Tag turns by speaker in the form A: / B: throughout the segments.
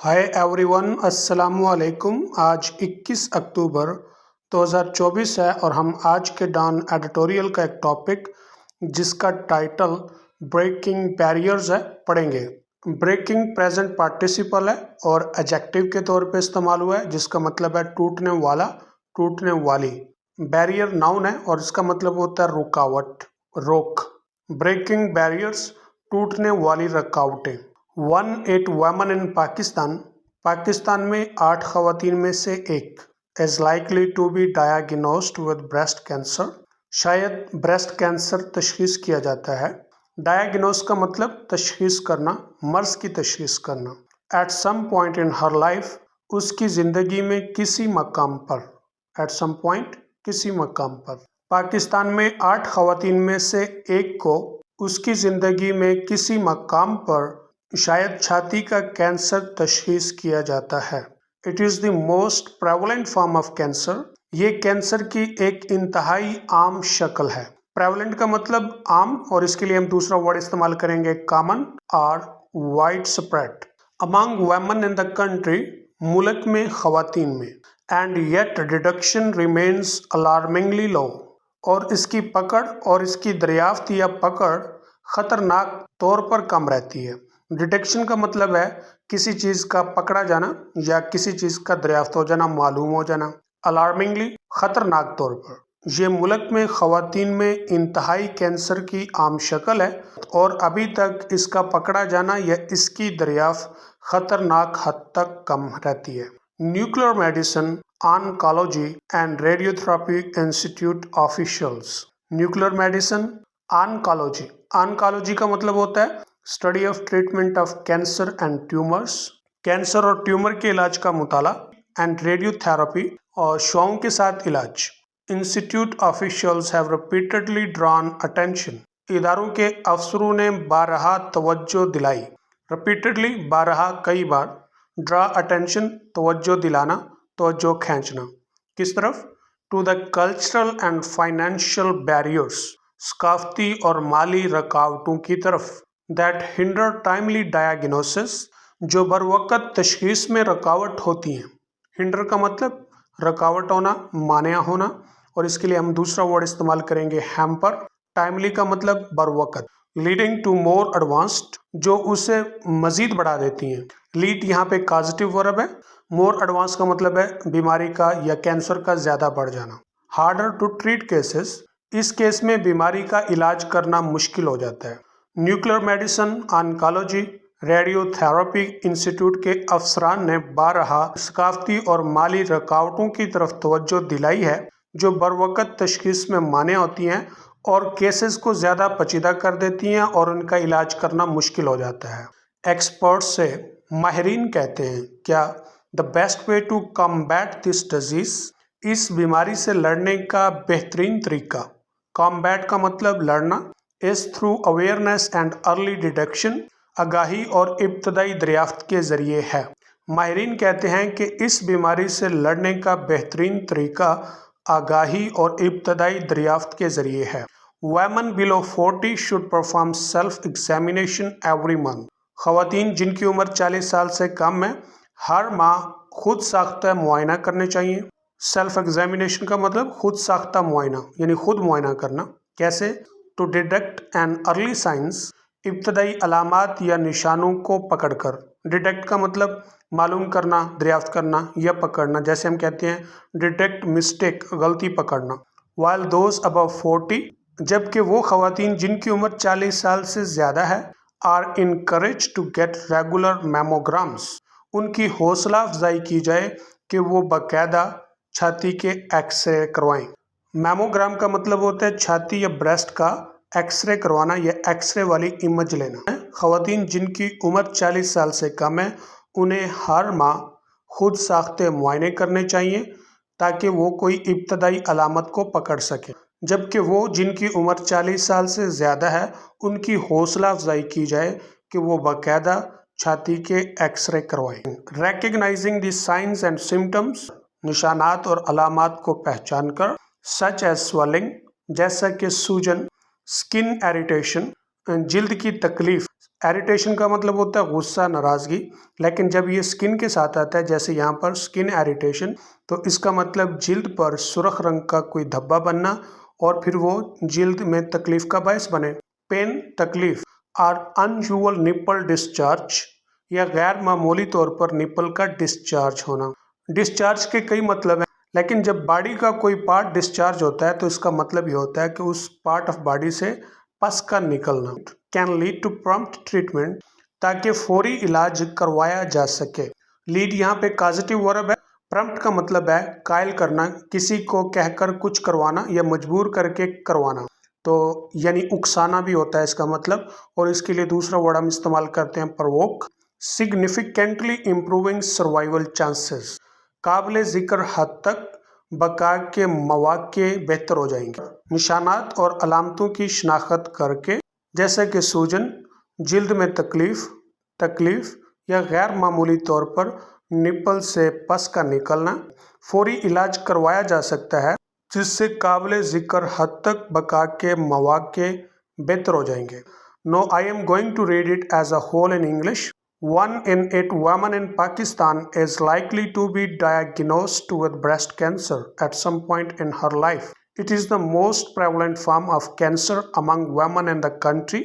A: Hi everyone, अस्सलाम वालेकुम। आज 21 अक्टूबर 2024 है और हम आज के डॉन एडिटोरियल का एक टॉपिक जिसका टाइटल ब्रेकिंग बैरियर्स है पढ़ेंगे। ब्रेकिंग प्रेजेंट पार्टिसिपल है और एडजेक्टिव के तौर पे इस्तेमाल हुआ है जिसका मतलब है टूटने वाला, टूटने वाली। बैरियर नाउन है और इसका मतलब होता है रुकावट, रोक। ब्रेकिंग बैरियर्स, टूटने वाली रुकावटें। 1/8 women in पाकिस्तान में 8 खवातीन में से एक is likely to be diagnosed with breast cancer। शायद ब्रेस्ट कैंसर तशखीस किया जाता है। डायग्नोस का मतलब तशखीस करना, मर्ज की तशखीस करना। At some point in her life, उसकी ज़िंदगी में किसी मकाम पर। एट सम पॉइंट, किसी मकाम पर। पाकिस्तान में 8 खवातीन में से एक को उसकी ज़िंदगी में किसी मकाम पर शायद छाती का कैंसर तशखीस किया जाता है। It is the most prevalent form of cancer. ये कैंसर की एक इंतहाई आम शक्ल है। प्रेवलेंट का मतलब आम, और इसके लिए हम दूसरा वर्ड इस्तेमाल करेंगे कॉमन और wide spread. Among women in the country, मुल्क में खवातीन में। And yet detection remains alarmingly low, और इसकी पकड़ और इसकी दरियाफ्त या पकड़ खतरनाक तौर पर कम रहती है। डिटेक्शन का मतलब है किसी चीज़ का पकड़ा जाना या किसी चीज़ का दरियाफ्त हो जाना, मालूम हो जाना। अलार्मिंगली, खतरनाक तौर पर। ये मुल्क में खवातीन में इंतहाई कैंसर की आम शक्ल है और अभी तक इसका पकड़ा जाना या इसकी दरियाफ्त खतरनाक हद तक कम रहती है। Nuclear medicine, oncology and radiotherapy institute officials. Nuclear medicine, oncology. Oncology का मतलब होता है study of treatment of cancer and tumours, cancer और ट्यूमर के इलाज का मुताला। एंड रेडियोथेरेपी, और शुआओं के साथ इलाज। Institute officials have repeatedly drawn attention, इदारों के अफसरों ने बारहा तवज्जो दिलाई। रिपीटेडली, बारहा, कई बार। ड्रा अटेंशन, तवज्जो दिलाना, तवज्जो खींचना। किस तरफ? To the cultural and financial barriers, सकाफती और माली रुकावटों की तरफ। दैट हिंडर टाइमली डायग्नोसिस, जो बरवक़्त तशखीस में रुकावट होती हैं। हिंडर का मतलब रुकावट होना, मानिया होना, और इसके लिए हम दूसरा वर्ड इस्तेमाल करेंगे हैम्पर। टाइमली का मतलब बरवक़्त। लीडिंग टू मोर एडवांस्ड, जो उसे मज़ीद बढ़ा देती हैं। लीड यहाँ पे पॉजिटिव वर्ब है। मोर एडवांस का मतलब है बीमारी का या कैंसर का ज़्यादा बढ़ जाना। हार्डर टू ट्रीट केसेस, इस केस में बीमारी का इलाज करना मुश्किल हो जाता है। Nuclear medicine, oncology, radiotherapy institute के अफसरान ने बारहा सकाफती और माली रुकावटों की तरफ तवज्जो दिलाई है जो बरवक़्त तशखीस में माने होती हैं और केसेस को ज़्यादा पेचीदा कर देती हैं और उनका इलाज करना मुश्किल हो जाता है। एक्सपर्ट्स से माहिरीन कहते हैं, क्या the best way to combat this disease, इस बीमारी से लड़ने का बेहतरीन तरीका। कॉम्बैट का मतलब लड़ना। इस through awareness and early detection, आगाही और इब्तदाई दरियाफ्त के ज़रिए है। माहिरीन कहते हैं कि इस बीमारी से लड़ने का बेहतरीन तरीका आगाही और इब्तदाई दरियाफ्त के ज़रिए है। Women below 40 should perform self examination every month, ख़वातीन जिनकी उम्र 40 साल से कम है हर माह खुद साख्ता मुआयना करने चाहिए। सेल्फ एग्जामिनेशन का मतलब खुद साख्ता मुआयना, यानी खुद मुआयना करना। कैसे? To detect an early signs, इब्तदाई अलामात या निशानों को पकड़कर। डिटेक्ट का मतलब मालूम करना, दरियाफ्त करना या पकड़ना। जैसे हम कहते हैं डिटेक्ट मिस्टेक, गलती पकड़ना। वाइल दोज अबव 40, जबकि वो ख़वातीन जिनकी उम्र 40 साल से ज़्यादा है are encourage to get regular mammograms, उनकी हौसला अफजाई की जाए कि वो बाकायदा छाती के एक्सरे करवाएं। मैमोग्राम का मतलब होता है छाती या ब्रेस्ट का एक्सरे करवाना या एक्सरे वाली इमेज लेना। ख़वातीन जिनकी उम्र 40 साल से कम है उन्हें हर माह खुद साख्ते मुआयने करने चाहिए ताकि वो कोई इब्तदाई अलामत को पकड़ सकें, जबकि वो जिनकी उम्र 40 साल से ज़्यादा है उनकी हौसला अफजाई की जाए कि वो बाकायदा छाती के एक्सरे करवाएं। रेकग्नाइजिंग द साइंस एंड सिम्टम्स, निशानात और अलामात को पहचान कर। सच एज स्वेलिंग, जैसा कि सूजन। स्किन एरिटेशन, जिल्द की तकलीफ। ایریٹیشن کا مطلب ہوتا ہے غصہ، ناراضگی، لیکن جب یہ سکن کے ساتھ آتا ہے جیسے یہاں پر سکن ایریٹیشن، تو اس کا مطلب جلد پر سرخ رنگ کا کوئی دھبا بننا اور پھر وہ جلد میں تکلیف کا باعث بنے۔ پین، تکلیف، اور انیوزول نپل ڈسچارج یا غیر معمولی طور پر نپل کا ڈسچارج ہونا۔ ڈسچارج کے کئی مطلب ہیں، لیکن جب باڈی کا کوئی پارٹ ڈسچارج ہوتا ہے تو اس کا مطلب یہ ہوتا ہے کہ اس پارٹ آف باڈی سے پس کا نکلنا۔ Can lead to prompt treatment, تاکہ فوری علاج کروایا جا سکے۔ لیڈ یہاں پہ کازیٹیو ورب ہے۔ پرامپٹ کا مطلب ہے قائل کرنا، کسی کو کہہ کر کچھ کروانا یا مجبور کر کے کروانا، تو یعنی اکسانا بھی ہوتا ہے اس کا مطلب، اور اس کے لیے دوسرا ورڈ ہم استعمال کرتے ہیں provoke. Significantly improving survival chances, قابل ذکر حد تک بقا کے مواقع بہتر ہو جائیں گے۔ نشانات اور علامتوں کی شناخت کر کے، جیسے کہ سوجن، جلد میں تکلیف یا غیر معمولی طور پر نپل سے پس کا نکلنا، فوری علاج کروایا جا سکتا ہے جس سے قابل ذکر حد تک بقا کے مواقع بہتر ہو جائیں گے۔ Now I am going to read it as a whole in English. 1 in 8 women in Pakistan is likely to be diagnosed with breast cancer at some point in her life. It is the most prevalent form of cancer among women in the country,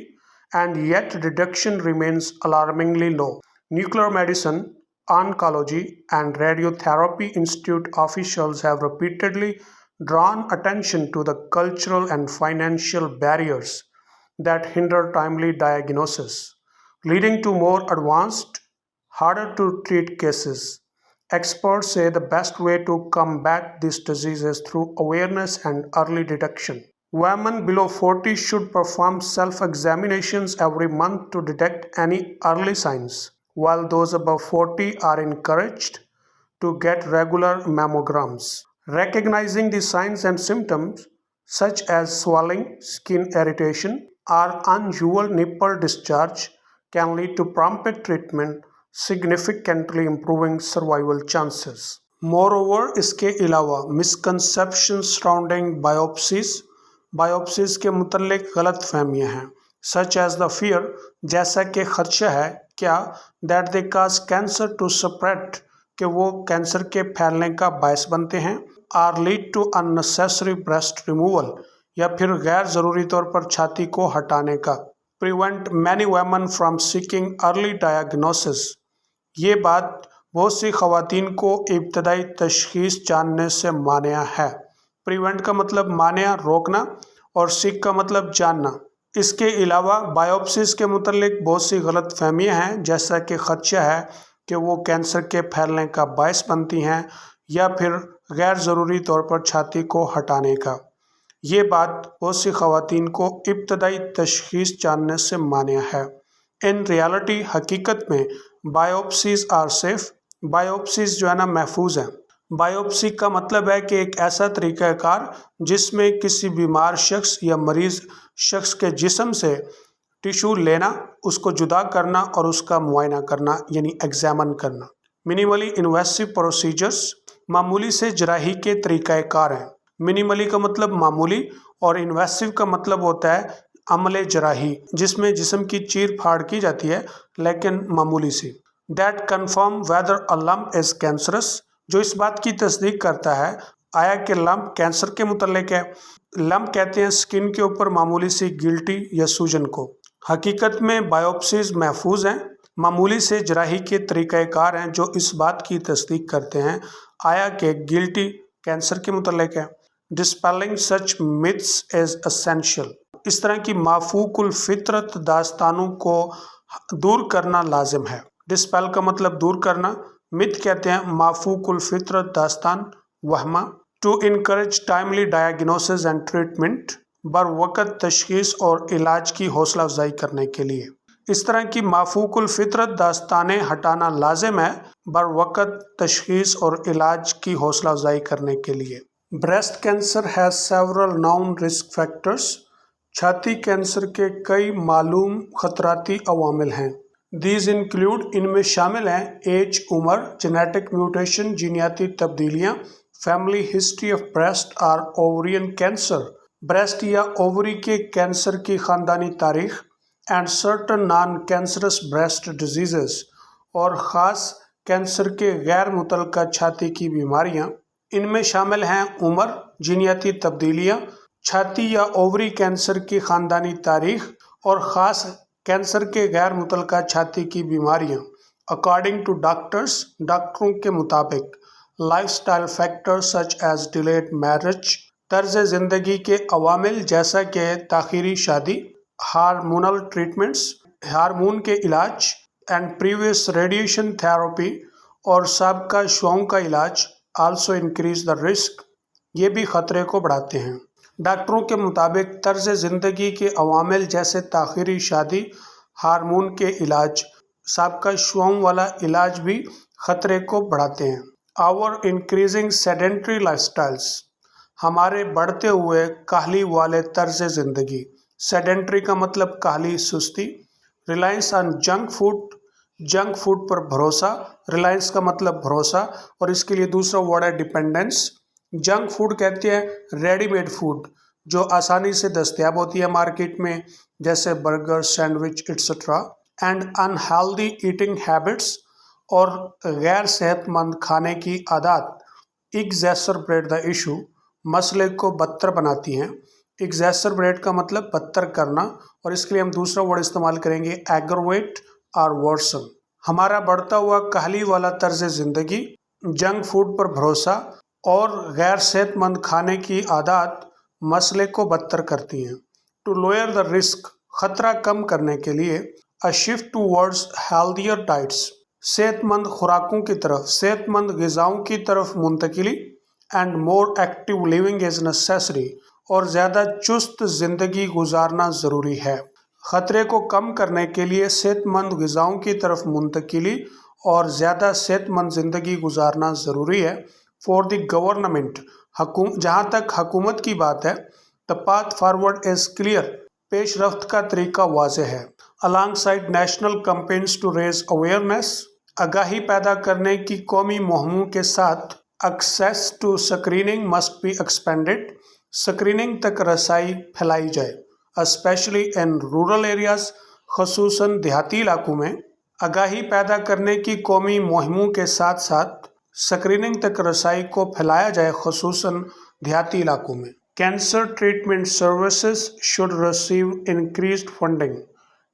A: and yet detection remains alarmingly low. Nuclear medicine, oncology, and radiotherapy institute officials have repeatedly drawn attention to the cultural and financial barriers that hinder timely diagnosis, leading to more advanced, harder to treat cases. Experts say the best way to combat this disease is through awareness and early detection. Women below 40 should perform self-examinations every month to detect any early signs, while those above 40 are encouraged to get regular mammograms. Recognizing the signs and symptoms such as swelling, skin irritation, or unusual nipple discharge can lead to prompt treatment, significantly improving survival chances. Moreover, اس کے علاوہ misconceptions surrounding biopsies کے متعلق غلط فہمیاں ہیں، such as the fear، جیسا کہ خدشہ ہے کیا that they cause cancer to spread، کہ وہ کینسر کے پھیلنے کا باعث بنتے ہیں، or lead to unnecessary breast removal، یا پھر غیر ضروری طور پر چھاتی کو ہٹانے کا۔ prevent many women from seeking early diagnosis، یہ بات بہت سی خواتین کو ابتدائی تشخیص جاننے سے مانع ہے۔ prevent کا مطلب مانع، روکنا، اور seek کا مطلب جاننا۔ اس کے علاوہ بایوپسیز کے متعلق بہت سی غلط فہمیاں ہیں، جیسا کہ خدشہ ہے کہ وہ کینسر کے پھیلنے کا باعث بنتی ہیں یا پھر غیر ضروری طور پر چھاتی کو ہٹانے کا۔ یہ بات بہت سی خواتین کو ابتدائی تشخیص جاننے سے مانع ہے۔ ان ریالٹی، حقیقت میں بایوپسیز آر سیف، بایوپسیز جو ہے نا محفوظ ہیں۔ بایوپسی کا مطلب ہے کہ ایک ایسا طریقہ کار جس میں کسی بیمار شخص یا مریض شخص کے جسم سے ٹیشو لینا، اس کو جدا کرنا اور اس کا معائنہ کرنا، یعنی ایگزامن کرنا۔ منیملی انویسیو پروسیجرز، معمولی سے جراحی کے طریقہ کار ہیں۔ منیملی کا مطلب معمولی، اور انویسیو کا مطلب ہوتا ہے عمل جراحی جس میں جسم کی چیر پھاڑ کی جاتی ہے لیکن معمولی سی۔ That confirm whether a lump is cancerous, جو اس بات کی تصدیق کرتا ہے آیا کہ لمپ کینسر کے متعلق ہے۔ لمپ کہتے ہیں سکن کے اوپر معمولی سی گلٹی یا سوجن کو۔ حقیقت میں بایوپسیز محفوظ ہیں، معمولی سے جراحی کے طریقہ کار ہیں جو اس بات کی تصدیق کرتے ہیں آیا کہ گلٹی کینسر کے متعلق ہے۔ ڈسپیلنگ سچ myths is essential، اس طرح کی مافوق الفطرت داستانوں کو دور کرنا لازم ہے۔ ڈسپیل کا مطلب دور کرنا، myth کہتے ہیں مافوق الفطرت داستان، وہمہ۔ To encourage timely diagnosis and treatment, بر وقت تشخیص اور علاج کی حوصلہ افزائی کرنے کے لیے۔ اس طرح کی مافوق الفطرت داستانیں ہٹانا لازم ہے بر وقت تشخیص اور علاج کی حوصلہ افزائی کرنے کے لیے۔ Breast cancer has several known risk factors, چھاتی کینسر کے کئی معلوم خطراتی عوامل ہیں۔ دیز انکلوڈ، ان میں شامل ہیں ایج، عمر، جینیٹک میوٹیشن، جینیاتی تبدیلیاں، فیملی ہسٹری آف بریسٹ اور اوورین کینسر، بریسٹ یا اووری کے کینسر کی خاندانی تاریخ، and certain non cancerous breast diseases, और ख़ास कैंसर के गैर मुतल्लका छाती की बीमारियां। इनमें शामिल हैं उम्र, जीनियाती तब्दीलियां, छाती या ओवरी कैंसर की ख़ानदानी तारीख और ख़ास कैंसर के गैर मुतल्लका छाती की बीमारियां। अकॉर्डिंग टू डॉक्टरों के मुताबिक lifestyle factors such as delayed marriage, तर्ज ज़िंदगी के अवामिल जैसा कि ताख़ीरी शादी, हार्मोनल ट्रीटमेंट्स, हार्मोन के इलाज एंड प्रीवियस रेडिएशन थेरेपी और साबका शुआओं का इलाज आल्सो इंक्रीज द रिस्क, ये भी ख़तरे को बढ़ाते हैं। डॉक्टरों के मुताबिक तर्ज ज़िंदगी के अवामिल जैसे ताख़ीरी शादी, हार्मोन के इलाज, साबका शुआओं वाला इलाज भी ख़तरे को बढ़ाते हैं। आवर इंक्रीजिंग सेडेंट्री लाइफस्टाइल्स, हमारे बढ़ते हुए काहली वाले तर्ज ज़िंदगी। सेडेंट्री का मतलब काहली, सुस्ती। रिलायंस ऑन जंक फूड पर भरोसा। रिलायंस का मतलब भरोसा और इसके लिए दूसरा वर्ड है डिपेंडेंस। जंक फूड कहते हैं रेडीमेड फूड जो आसानी से दस्तयाब होती है मार्केट में, जैसे burger, sandwich etcetera. And unhealthy eating habits, और गैर सेहतमंद खाने की आदत एग्जैसरबेट द इशू, मसले को बदतर बनाती हैं। एग्जैसरबेट का मतलब बदतर करना और इसके लिए हम दूसरा वर्ड इस्तेमाल करेंगे एग्रवेट और वर्सन। हमारा बढ़ता हुआ काहली वाला तर्ज ज़िंदगी, जंक फूड पर भरोसा और गैर सेहतमंद खाने की आदत मसले को बदतर करती हैं। टू लोअर द रिस्क, खतरा कम करने के लिए, a shift towards healthier diets, सेहतमंद खुराकों की तरफ, सेहतमंद ग़िज़ाओं की तरफ मुंतकिली। And more active living is necessary, और ज़्यादा चुस्त ज़िंदगी गुजारना ज़रूरी है। ख़तरे को कम करने के लिए सेहतमंद ग़िज़ाओं की तरफ मुंतकिली और ज़्यादा सेहतमंद ज़िंदगी गुजारना ज़रूरी है। फॉर द गवर्नमेंट, जहाँ तक हुकूमत की बात है, the path forward is clear, पेशरफ्त का तरीका वाज़ेह है। Alongside national campaigns to raise awareness, आगाही पैदा करने की कौमी मुहिमों के साथ access to screening must be expanded, screening तक रसाई फैलाई जाए। स्पेशली इन रूरल एरियाज़, खसूसन देहाती इलाकों में। आगाही पैदा करने की कौमी मुहिमों के साथ साथ स्क्रीनिंग तक रसाई को फैलाया जाए, खसूसन देहाती इलाकों में। Cancer treatment services should receive increased funding,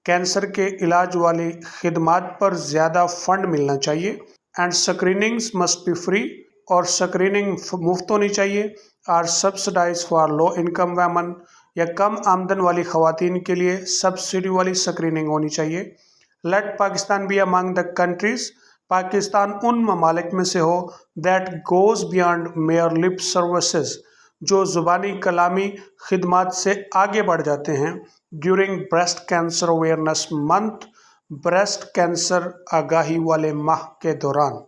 A: cancer के इलाज वाली खिदमात पर ज़्यादा फंड मिलना चाहिए। And screenings must be free, और स्क्रीनिंग मुफ्त होनी चाहिए। Or subsidised for low income women, या कम आमदन वाली ख़वातीन के लिए सब्सिडी वाली स्क्रीनिंग होनी चाहिए। Let Pakistan be among the countries, Pakistan उन ममालिक में से हो that goes beyond mere lip services, जो ज़ुबानी कलामी खिदमात से आगे बढ़ जाते हैं। During breast cancer awareness month, breast cancer आगाही वाले माह के दौरान।